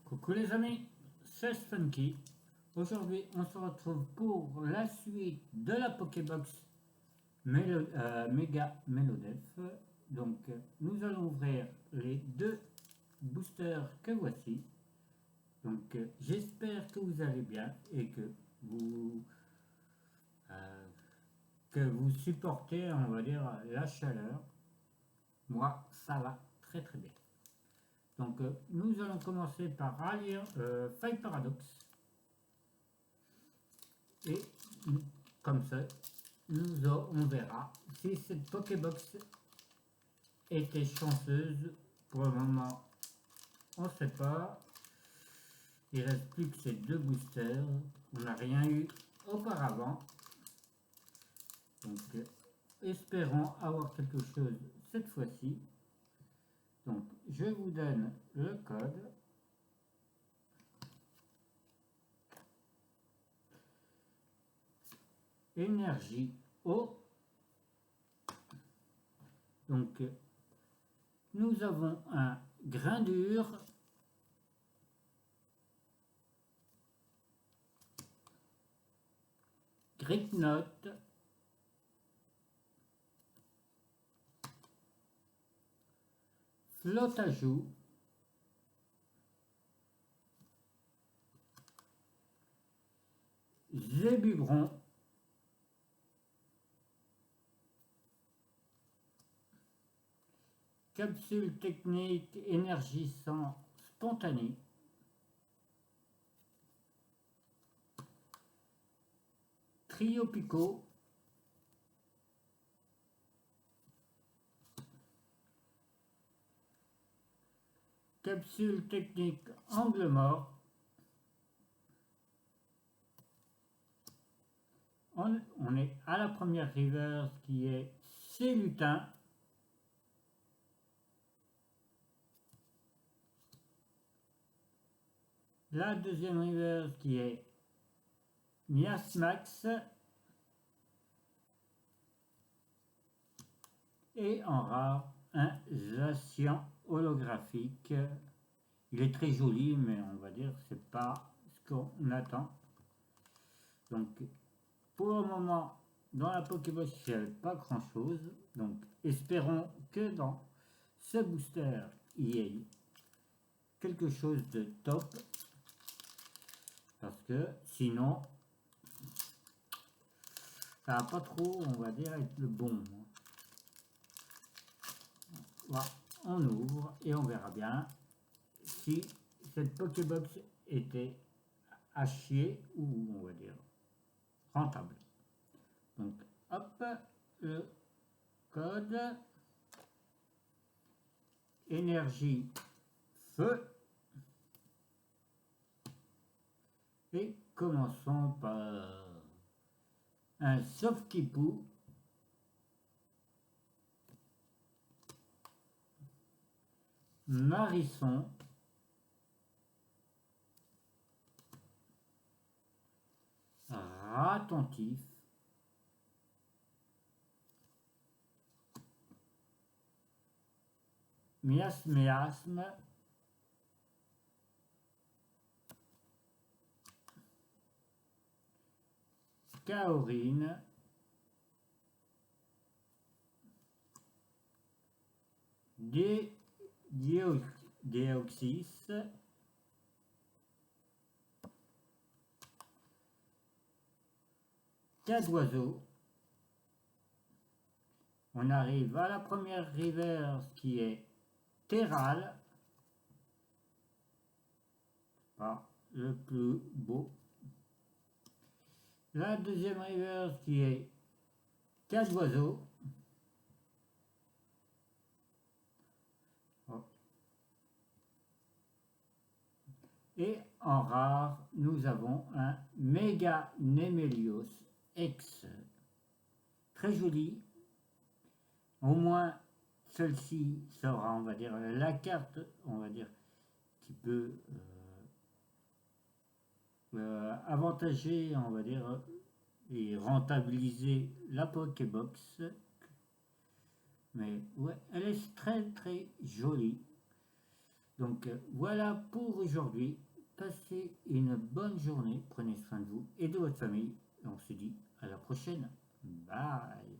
Coucou les amis, c'est Spunky. Aujourd'hui, on se retrouve pour la suite de la Pokébox Mega Melodef. Donc, nous allons ouvrir les deux boosters que voici. Donc, j'espère que vous allez bien et euh, que vous supportez, on va dire, la chaleur. Moi, ça va très très bien. Donc, nous allons commencer par rallier Five Paradox. Et comme ça, on verra si cette Pokébox était chanceuse. Pour le moment, on ne sait pas. Il ne reste plus que ces deux boosters. On n'a rien eu auparavant. Donc, espérons avoir quelque chose cette fois-ci. Donc, je vous donne le code. Énergie eau. Donc, nous avons un grain dur, Gripnote, Flottajoux, Zébubron, capsule technique énergisant spontané, Trio Pico, capsule technique angle mort, on est à la première reverse qui est Célutin, la deuxième reverse qui est Miasmax, et en rare un Zacian holographique. Il est très joli, mais on va dire c'est pas ce qu'on attend. Donc pour le moment, dans la Pokébox, il n'y a pas grand chose. Donc espérons que dans ce booster, il y ait quelque chose de top. Parce que sinon, ça va pas trop, on va dire, être le bon. Voilà, on ouvre et on verra bien si cette Pokébox était à chier ou, on va dire, rentable. Donc, hop, le code énergie feu. Et commençons par un Sofkipou, Marisson, Ratentif, Miasme, Kaorine, Deoxys, Cadoiseau. On arrive à la première reverse qui est Terral, pas le plus beau. La deuxième reverse qui est Cadoiseau. Et en rare, nous avons un Méga Nemelios X. Très joli. Au moins, celle-ci sera, on va dire, la carte, on va dire, qui peut avantager, on va dire, et rentabiliser la Pokébox. Mais ouais, elle est très très jolie. Donc voilà pour aujourd'hui. Passez une bonne journée, prenez soin de vous et de votre famille. Et on se dit à la prochaine. Bye.